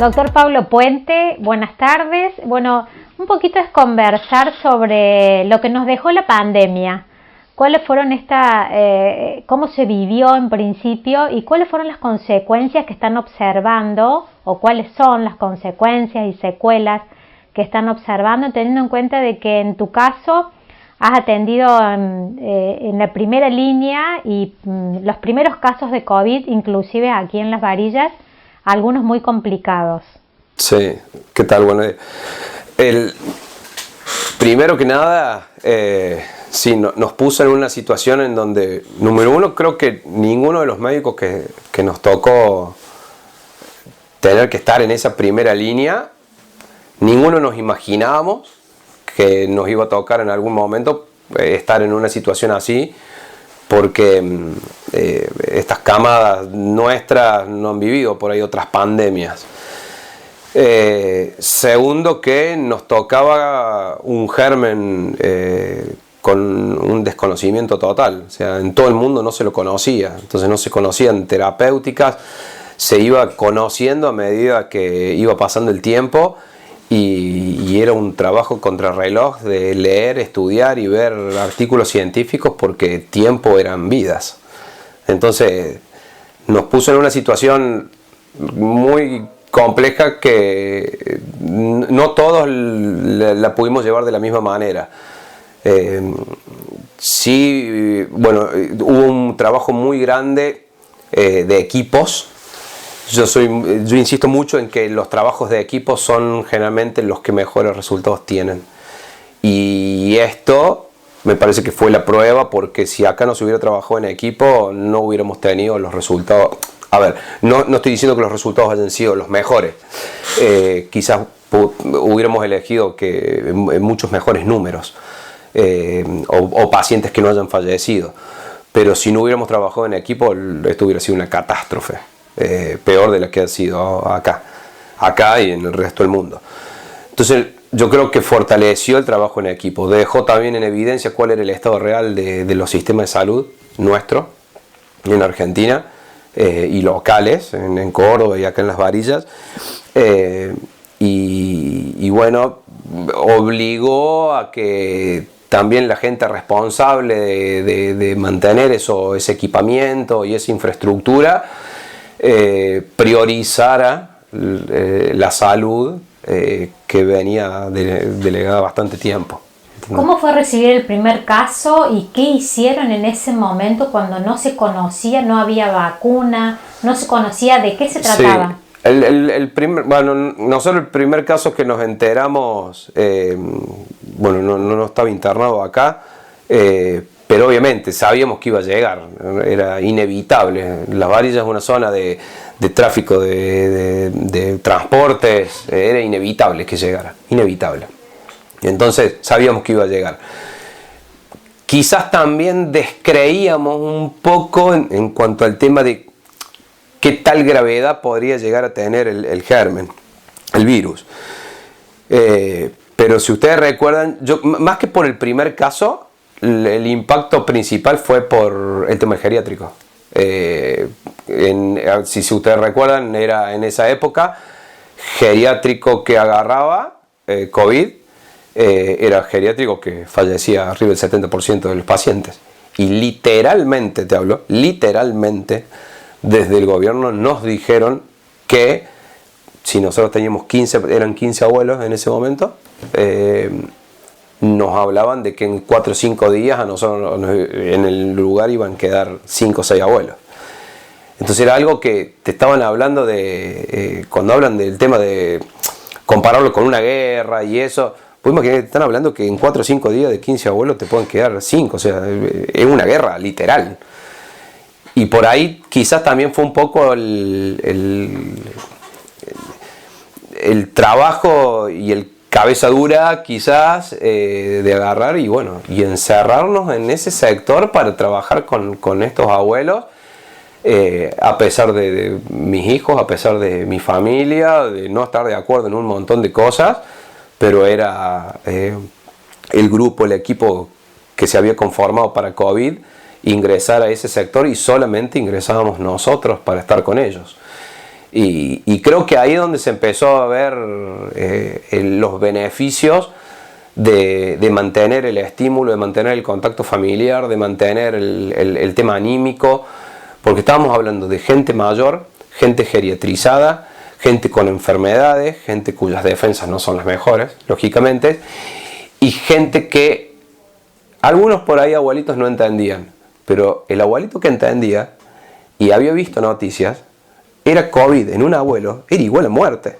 Doctor Pablo Puente, buenas tardes. Bueno, un poquito es conversar sobre lo que nos dejó la pandemia. ¿Cuáles fueron cómo se vivió en principio y cuáles fueron las consecuencias que están observando o cuáles son las consecuencias y secuelas que están observando, teniendo en cuenta de que en tu caso has atendido en la primera línea y los primeros casos de COVID, inclusive aquí en Las Varillas, algunos muy complicados? Sí, ¿qué tal? Bueno, primero que nada, sí, nos puso en una situación en donde, número uno, creo que ninguno de los médicos que nos tocó tener que estar en esa primera línea, ninguno nos imaginábamos que nos iba a tocar en algún momento estar en una situación así, porque estas camadas nuestras no han vivido por ahí otras pandemias. Segundo, que nos tocaba un germen con un desconocimiento total, o sea, en todo el mundo no se lo conocía, entonces no se conocían terapéuticas, se iba conociendo a medida que iba pasando el tiempo y era un trabajo contrarreloj de leer, estudiar y ver artículos científicos porque tiempo eran vidas. Entonces nos puso en una situación muy compleja que no todos la pudimos llevar de la misma manera. Sí, bueno, hubo un trabajo muy grande de equipos. Yo insisto mucho en que los trabajos de equipo son generalmente los que mejores resultados tienen. Y esto me parece que fue la prueba, porque si acá no se hubiera trabajado en equipo, no hubiéramos tenido los resultados. A ver, no estoy diciendo que los resultados hayan sido los mejores. Quizás hubiéramos elegido muchos mejores números o pacientes que no hayan fallecido. Pero si no hubiéramos trabajado en equipo, esto hubiera sido una catástrofe. Peor de la que ha sido acá y en el resto del mundo. Entonces yo creo que fortaleció el trabajo en equipo, dejó también en evidencia cuál era el estado real de los sistemas de salud nuestros en Argentina y locales, en Córdoba y acá en Las Varillas, y bueno, obligó a que también la gente responsable de mantener ese equipamiento y esa infraestructura priorizara la salud que venía delegada bastante tiempo. ¿Cómo fue recibir el primer caso y qué hicieron en ese momento cuando no se conocía, no había vacuna, no se conocía de qué se trataba? Sí, nosotros el primer caso que nos enteramos, bueno, no estaba internado acá, pero obviamente sabíamos que iba a llegar, era inevitable. Las Varillas es una zona de tráfico de transportes, era inevitable que llegara, inevitable. Entonces sabíamos que iba a llegar. Quizás también descreíamos un poco en cuanto al tema de qué tal gravedad podría llegar a tener el germen, el virus. Pero si ustedes recuerdan, más que por el primer caso, el impacto principal fue por el tema geriátrico. Si ustedes recuerdan, era en esa época geriátrico que agarraba COVID, era geriátrico que fallecía arriba del 70% de los pacientes. Y literalmente, te hablo, literalmente, desde el gobierno nos dijeron que si nosotros teníamos eran 15 abuelos en ese momento, nos hablaban de que en 4 o 5 días a nosotros en el lugar iban a quedar 5 o 6 abuelos. Entonces era algo que te estaban hablando de, cuando hablan del tema de compararlo con una guerra y eso, pues imagínate, te están hablando que en 4 o 5 días de 15 abuelos te pueden quedar 5, o sea, es una guerra literal. Y por ahí quizás también fue un poco el trabajo y el cabeza dura quizás de agarrar y bueno, y encerrarnos en ese sector para trabajar con estos abuelos, a pesar de mis hijos, a pesar de mi familia, de no estar de acuerdo en un montón de cosas, pero era el grupo, el equipo que se había conformado para COVID, ingresar a ese sector y solamente ingresábamos nosotros para estar con ellos. Y creo que ahí es donde se empezó a ver los beneficios de mantener el estímulo, de mantener el contacto familiar, de mantener el tema anímico, porque estábamos hablando de gente mayor, gente geriatrizada, gente con enfermedades, gente cuyas defensas no son las mejores, lógicamente, y gente que algunos por ahí abuelitos no entendían, pero el abuelito que entendía y había visto noticias, era COVID en un abuelo, era igual a muerte.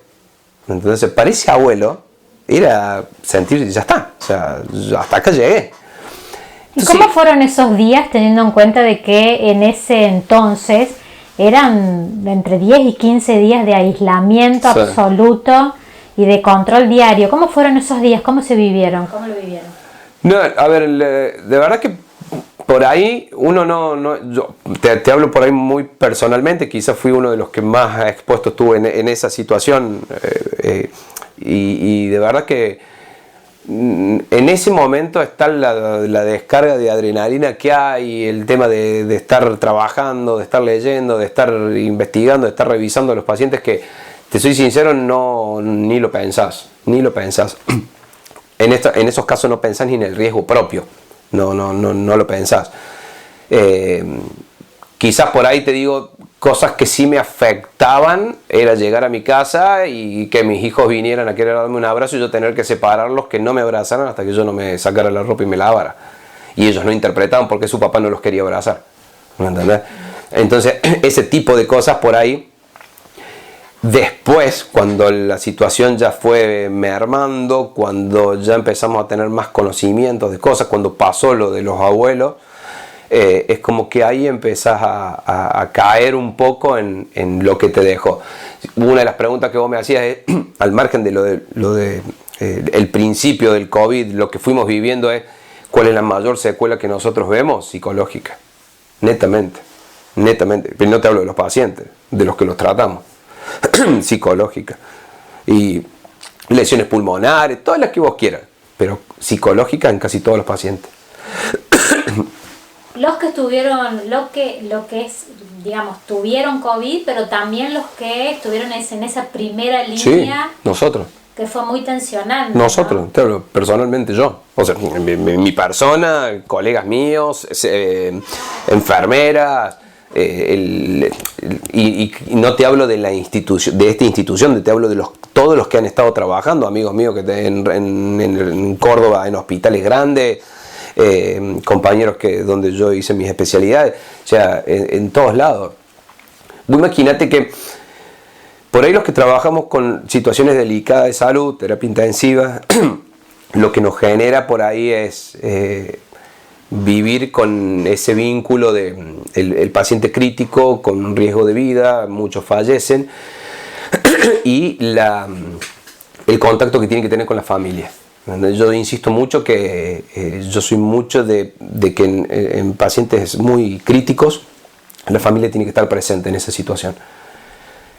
Entonces para ese abuelo era sentir, ya está, o sea, hasta acá llegué. ¿Y cómo fueron esos días, teniendo en cuenta de que en ese entonces eran entre 10 y 15 días de aislamiento absoluto y de control diario? ¿Cómo fueron esos días? ¿Cómo se vivieron? ¿Cómo lo vivieron? No, a ver, de verdad que por ahí uno yo te hablo por ahí muy personalmente, quizás fui uno de los que más expuesto estuve en esa situación, y de verdad que en ese momento está la descarga de adrenalina que hay, el tema de estar trabajando, de estar leyendo, de estar investigando, de estar revisando a los pacientes, que te soy sincero, ni lo pensás. En esos casos no pensás ni en el riesgo propio, no lo pensás. Quizás por ahí te digo, cosas que sí me afectaban era llegar a mi casa y que mis hijos vinieran a querer darme un abrazo y yo tener que separarlos, que no me abrazaran hasta que yo no me sacara la ropa y me lavara. Y ellos no interpretaban por qué su papá no los quería abrazar. ¿Me entendés? Entonces, ese tipo de cosas por ahí. Después, cuando la situación ya fue mermando, cuando ya empezamos a tener más conocimientos de cosas, cuando pasó lo de los abuelos, es como que ahí empezás a caer un poco en lo que te dejó. Una de las preguntas que vos me hacías es, al margen de lo de el principio del COVID, lo que fuimos viviendo es, ¿cuál es la mayor secuela que nosotros vemos? Psicológica, netamente. Pero no te hablo de los pacientes, de los que los tratamos. Psicológica. Y lesiones pulmonares, todas las que vos quieras, pero psicológica en casi todos los pacientes. Los que estuvieron, lo que es, digamos, tuvieron COVID, pero también los que estuvieron en esa primera línea. Sí, nosotros. Que fue muy tensionante. Nosotros, ¿no? Te hablo personalmente yo. O sea, mi persona, colegas míos, enfermeras, y no te hablo de la institución, de esta institución, te hablo de todos los que han estado trabajando, amigos míos que en Córdoba, en hospitales grandes. Compañeros donde yo hice mis especialidades, o sea, en todos lados. Vos imagínate que por ahí los que trabajamos con situaciones delicadas de salud, terapia intensiva, lo que nos genera por ahí es vivir con ese vínculo de el paciente crítico con un riesgo de vida, muchos fallecen, y el contacto que tiene que tener con la familia. Yo insisto mucho que yo soy mucho de que en pacientes muy críticos la familia tiene que estar presente en esa situación.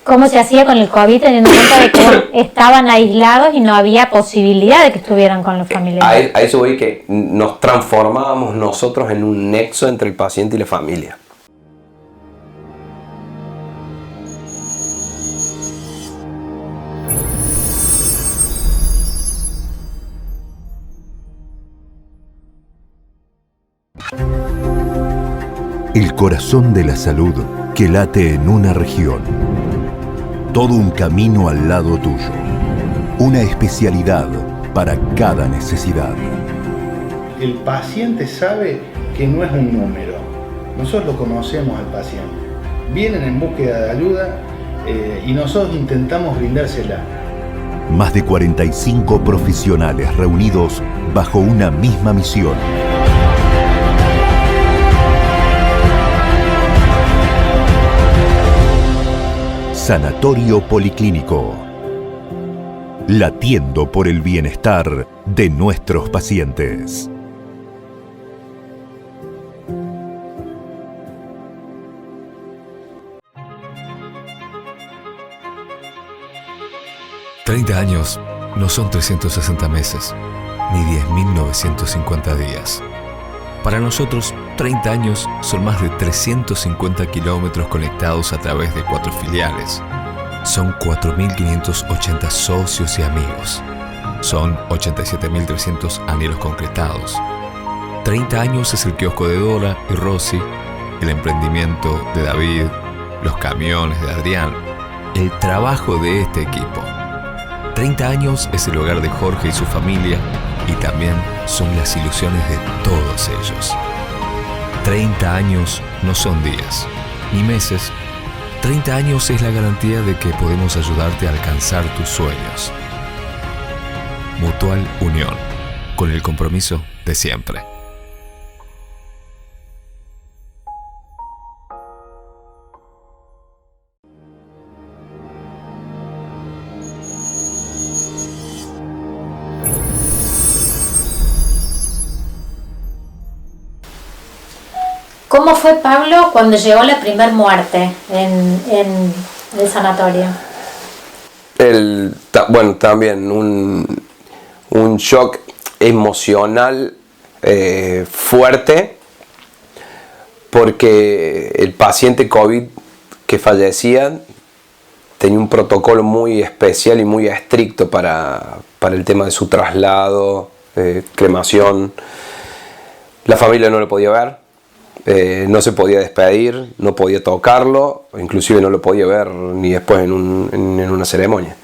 ¿Cómo se hacía con el COVID, teniendo en cuenta de que estaban aislados y no había posibilidad de que estuvieran con los familiares? A eso voy, que nos transformábamos nosotros en un nexo entre el paciente y la familia. El corazón de la salud que late en una región. Todo un camino al lado tuyo. Una especialidad para cada necesidad. El paciente sabe que no es un número. Nosotros lo conocemos al paciente. Vienen en búsqueda de ayuda y nosotros intentamos brindársela. Más de 45 profesionales reunidos bajo una misma misión. Sanatorio Policlínico. Latiendo por el bienestar de nuestros pacientes. «30 años no son 360 meses, ni 10.950 días. Para nosotros, 30 años son más de 350 kilómetros conectados a través de 4 filiales, Son 4.580 socios y amigos. Son 87.300 anhelos concretados. 30 años es el kiosco de Dora y Rosy, el emprendimiento de David, los camiones de Adrián, el trabajo de este equipo. 30 años es el hogar de Jorge y su familia, y también son las ilusiones de todos ellos. 30 años no son días, ni meses. 30 años es la garantía de que podemos ayudarte a alcanzar tus sueños. Mutual Unión, con el compromiso de siempre. ¿Cómo fue, Pablo, cuando llegó la primer muerte en el sanatorio? Bueno, también un shock emocional fuerte, porque el paciente COVID que fallecía tenía un protocolo muy especial y muy estricto para el tema de su traslado, cremación. La familia no lo podía ver. No se podía despedir, no podía tocarlo, inclusive no lo podía ver ni después en una ceremonia.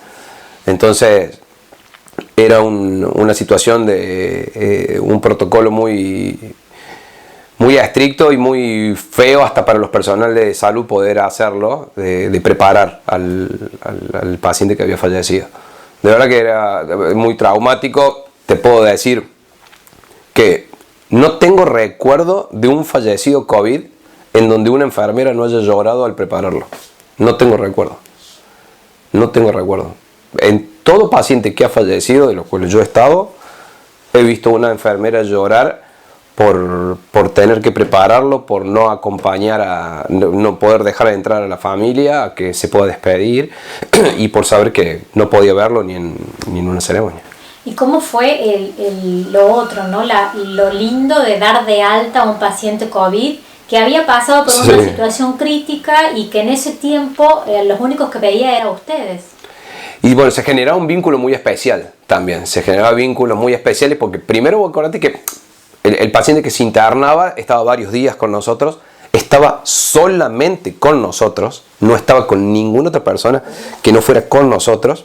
Entonces era una situación de un protocolo muy, muy estricto y muy feo hasta para los personales de salud poder hacerlo, de preparar al paciente que había fallecido. De verdad que era muy traumático. Te puedo decir que no tengo recuerdo de un fallecido COVID en donde una enfermera no haya llorado al prepararlo. No tengo recuerdo. No tengo recuerdo. En todo paciente que ha fallecido, de los cuales yo he estado, he visto una enfermera llorar por tener que prepararlo, por no acompañar no poder dejar de entrar a la familia, a que se pueda despedir, y por saber que no podía verlo ni en una ceremonia. ¿Y cómo fue lo otro, ¿no? Lo lindo de dar de alta a un paciente COVID que había pasado por una situación crítica y que en ese tiempo los únicos que veía eran ustedes? Y bueno, se generaba un vínculo muy especial también. Se generaba vínculos muy especiales porque primero, acordate que el paciente que se internaba estaba varios días con nosotros, estaba solamente con nosotros, no estaba con ninguna otra persona que no fuera con nosotros.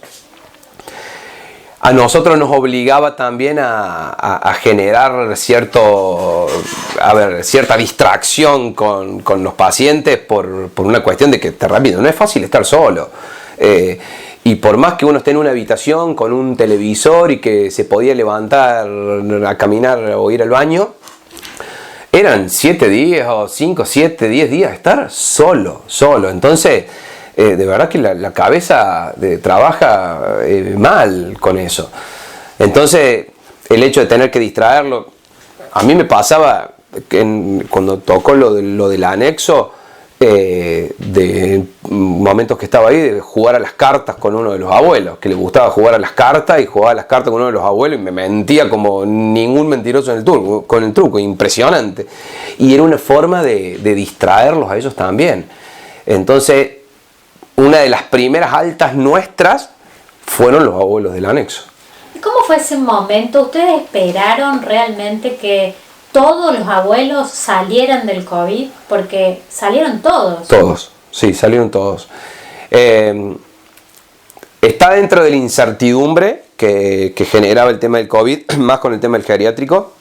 A nosotros nos obligaba también a generar cierta distracción con los pacientes por una cuestión de que, te repito, no es fácil estar solo. Y por más que uno esté en una habitación con un televisor y que se podía levantar a caminar o ir al baño, eran 7 días o 5, 7, 10 días estar solo. Entonces, de verdad que la cabeza trabaja mal con eso. Entonces, el hecho de tener que distraerlo, a mí me pasaba que cuando tocó lo del anexo, de momentos que estaba ahí, de jugar a las cartas con uno de los abuelos, que le gustaba jugar a las cartas, y jugaba a las cartas con uno de los abuelos y me mentía como ningún mentiroso con el truco, impresionante. Y era una forma de distraerlos a ellos también. Entonces, una de las primeras altas nuestras fueron los abuelos del anexo. ¿Y cómo fue ese momento? ¿Ustedes esperaron realmente que todos los abuelos salieran del COVID? Porque salieron todos. Todos, sí, salieron todos. Está dentro de la incertidumbre que generaba el tema del COVID, más con el tema del geriátrico.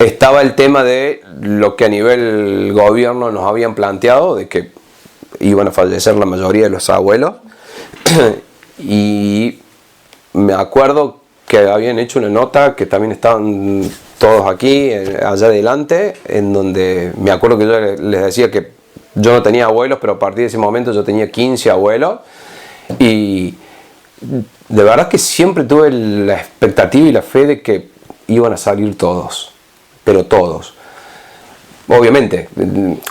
Estaba el tema de lo que a nivel gobierno nos habían planteado, de que iban a fallecer la mayoría de los abuelos. Y me acuerdo que habían hecho una nota, que también estaban todos aquí, allá adelante, en donde me acuerdo que yo les decía que yo no tenía abuelos, pero a partir de ese momento yo tenía 15 abuelos, y de verdad que siempre tuve la expectativa y la fe de que iban a salir todos, pero todos. Obviamente,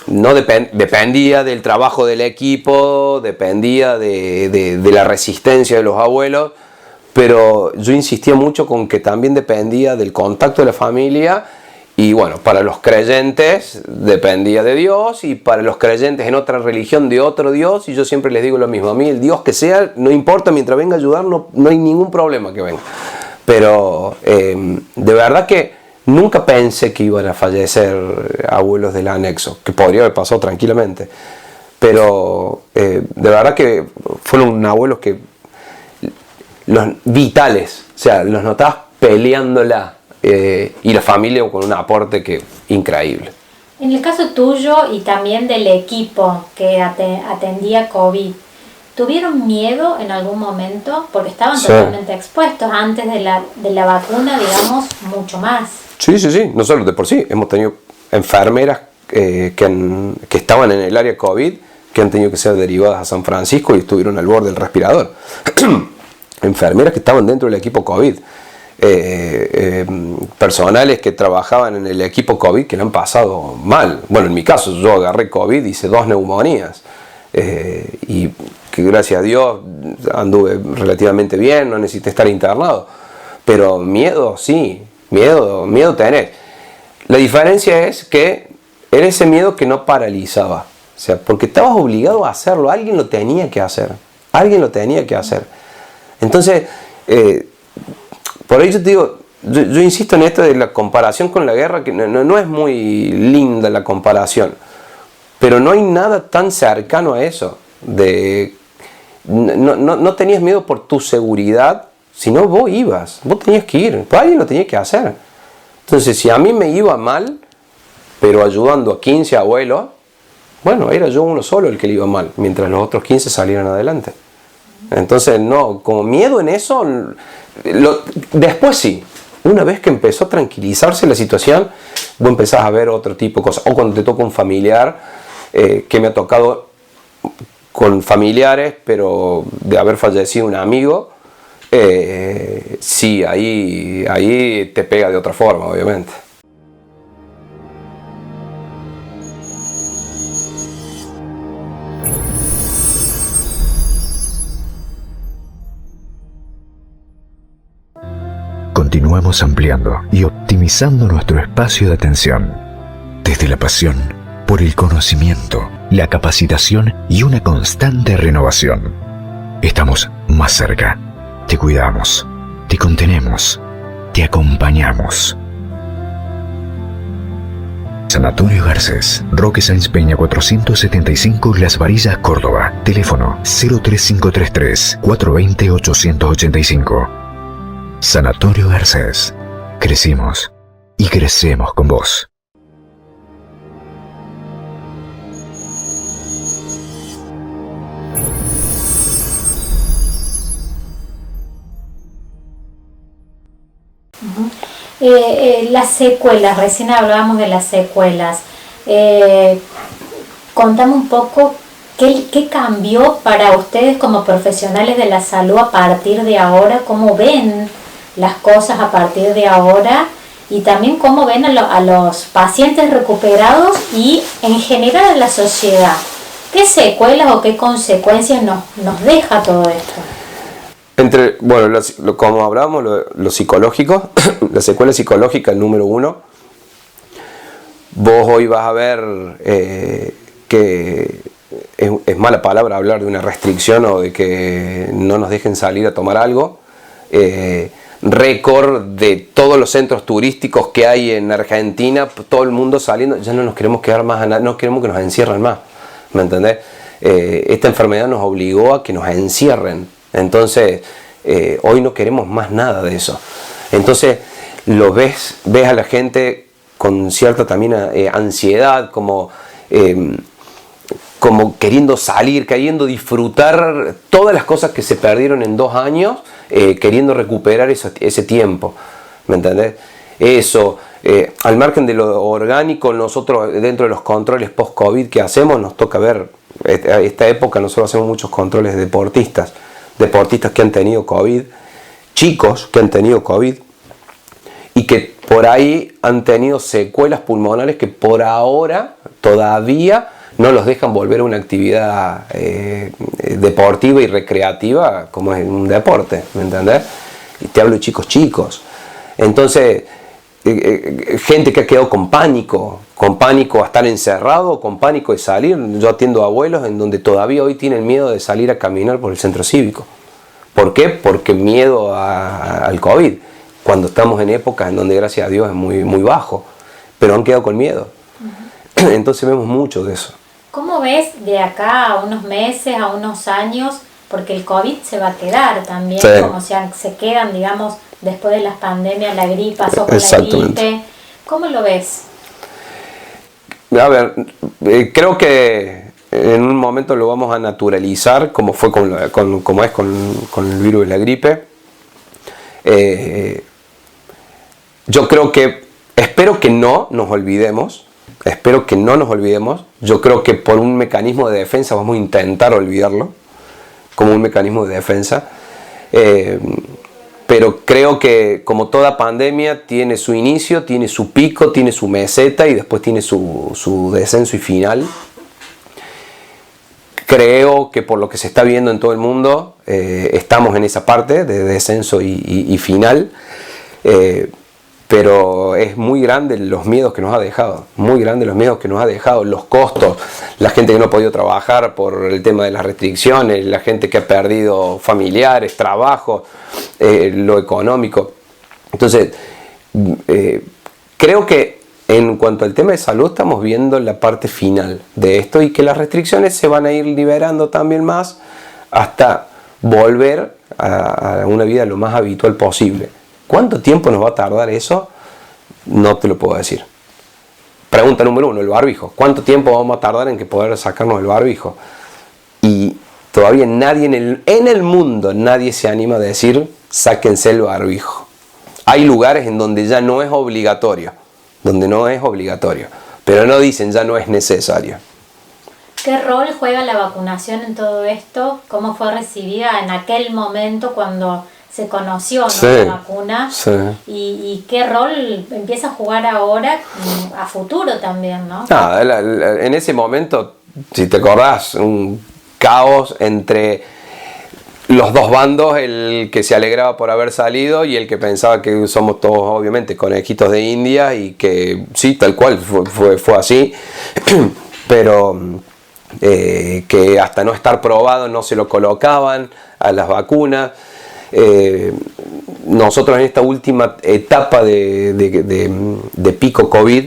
no dependía del trabajo del equipo, dependía de la resistencia de los abuelos, pero yo insistía mucho con que también dependía del contacto de la familia Y bueno, para los creyentes dependía de Dios, y para los creyentes en otra religión de otro Dios, y yo siempre les digo lo mismo, a mí el Dios que sea, no importa, mientras venga a ayudar, no hay ningún problema que venga. Pero de verdad que nunca pensé que iban a fallecer abuelos del anexo, que podría haber pasado tranquilamente. Pero de verdad que fueron abuelos que los vitales, o sea, los notabas peleándola, y la familia con un aporte que increíble. En el caso tuyo y también del equipo que atendía COVID, ¿tuvieron miedo en algún momento? Porque estaban totalmente expuestos antes de la vacuna, digamos, mucho más. Sí. Nosotros de por sí hemos tenido enfermeras que estaban en el área COVID, que han tenido que ser derivadas a San Francisco y estuvieron al borde del respirador. Enfermeras que estaban dentro del equipo COVID. Personales que trabajaban en el equipo COVID que le han pasado mal. Bueno, en mi caso yo agarré COVID, hice 2 neumonías, y que gracias a Dios anduve relativamente bien, no necesité estar internado, pero miedo sí, miedo tenés. La diferencia es que era ese miedo que no paralizaba, o sea, porque estabas obligado a hacerlo, alguien lo tenía que hacer, entonces por ahí yo te digo, yo insisto en esto de la comparación con la guerra, que no es muy linda la comparación, pero no hay nada tan cercano a eso. No tenías miedo por tu seguridad, sino vos tenías que ir, pues alguien lo tenía que hacer. Entonces, si a mí me iba mal, pero ayudando a 15 abuelos, bueno, era yo uno solo el que le iba mal, mientras los otros 15 salieran adelante. Entonces, no, como miedo en eso, después sí, una vez que empezó a tranquilizarse la situación, vos empezás a ver otro tipo de cosas. O cuando te toca un familiar, que me ha tocado con familiares, pero de haber fallecido un amigo, sí, ahí te pega de otra forma, obviamente. Continuamos ampliando y optimizando nuestro espacio de atención desde la pasión por el conocimiento, la capacitación y una constante renovación. Estamos más cerca, te cuidamos, te contenemos, te acompañamos. Sanatorio Garcés, Roque Sáenz Peña 475, Las Varillas, Córdoba. Teléfono 03533 420 885. Sanatorio Garcés. Crecimos y crecemos con vos. Las secuelas, recién hablábamos de las secuelas. Contame un poco qué cambió para ustedes como profesionales de la salud a partir de ahora, cómo ven las cosas a partir de ahora, y también cómo ven a los pacientes recuperados y en general a la sociedad. ¿Qué secuelas o qué consecuencias nos deja todo esto? Como hablábamos, lo psicológico, la secuela psicológica, el número 1. Vos hoy vas a ver que es mala palabra hablar de una restricción o de que no nos dejen salir a tomar algo. Récord de todos los centros turísticos que hay en Argentina, todo el mundo saliendo, ya no nos queremos quedar más, no queremos que nos encierren más, ¿me entendés? Esta enfermedad nos obligó a que nos encierren, entonces hoy no queremos más nada de eso. Entonces lo ves a la gente con cierta también ansiedad, como queriendo salir, queriendo disfrutar todas las cosas que se perdieron en 2 años, queriendo recuperar ese tiempo, ¿me entendés? Eso, al margen de lo orgánico, nosotros dentro de los controles post-COVID que hacemos, nos toca ver, esta época nosotros hacemos muchos controles de deportistas que han tenido COVID, chicos que han tenido COVID, y que por ahí han tenido secuelas pulmonares que por ahora todavía no los dejan volver a una actividad deportiva y recreativa como es un deporte, ¿me entendés? Y te hablo de chicos. Entonces, gente que ha quedado con pánico a estar encerrado, con pánico de salir. Yo atiendo a abuelos en donde todavía hoy tienen miedo de salir a caminar por el centro cívico. ¿Por qué? Porque miedo al COVID, cuando estamos en épocas en donde gracias a Dios es muy, muy bajo, pero han quedado con miedo. Entonces vemos mucho de eso. ¿Cómo ves de acá a unos meses, a unos años? Porque el COVID se va a quedar también, sí, como se quedan, digamos, después de las pandemias, la gripe, pasó con la gripe. ¿Cómo lo ves? A ver, creo que en un momento lo vamos a naturalizar, como fue como es con el virus de la gripe. Yo creo que, espero que no nos olvidemos. Yo creo que por un mecanismo de defensa vamos a intentar olvidarlo, como un mecanismo de defensa. Pero creo que como toda pandemia tiene su inicio, tiene su pico, tiene su meseta y después tiene su descenso y final. Creo que por lo que se está viendo en todo el mundo, estamos en esa parte de descenso y final. Pero es muy grande los miedos que nos ha dejado, los costos, la gente que no ha podido trabajar por el tema de las restricciones, la gente que ha perdido familiares, trabajo, lo económico. Entonces, creo que en cuanto al tema de salud estamos viendo la parte final de esto y que las restricciones se van a ir liberando también más hasta volver a una vida lo más habitual posible. ¿Cuánto tiempo nos va a tardar eso? No te lo puedo decir. Pregunta número 1, el barbijo. ¿Cuánto tiempo vamos a tardar en que poder sacarnos el barbijo? Y todavía nadie en el mundo, nadie se anima a decir, sáquense el barbijo. Hay lugares en donde ya no es obligatorio, pero no dicen ya no es necesario. ¿Qué rol juega la vacunación en todo esto? ¿Cómo fue recibida en aquel momento cuando se conoció, ¿no?, sí, la vacuna? Sí. ¿Y qué rol empieza a jugar ahora a futuro también, ¿no? En ese momento, si te acordás, un caos entre los dos bandos, el que se alegraba por haber salido y el que pensaba que somos todos obviamente conejitos de India, y que sí, tal cual fue así, pero que hasta no estar probado no se lo colocaban a las vacunas. Nosotros en esta última etapa de pico COVID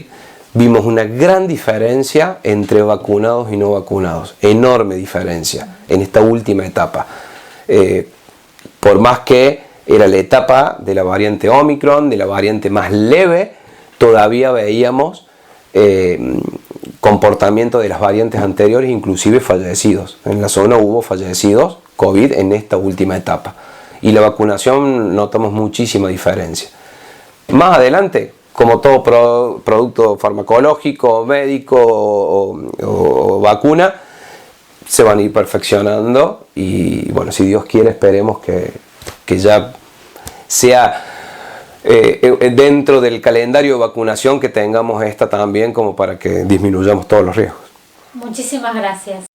vimos una gran diferencia entre vacunados y no vacunados, enorme diferencia en esta última etapa, por más que era la etapa de la variante Omicron, de la variante más leve, todavía veíamos comportamiento de las variantes anteriores, inclusive fallecidos. En la zona hubo fallecidos COVID en esta última etapa. Y la vacunación notamos muchísima diferencia. Más adelante, como todo producto farmacológico, médico o vacuna, se van a ir perfeccionando y bueno, si Dios quiere, esperemos que ya sea dentro del calendario de vacunación que tengamos esta también, como para que disminuyamos todos los riesgos. Muchísimas gracias.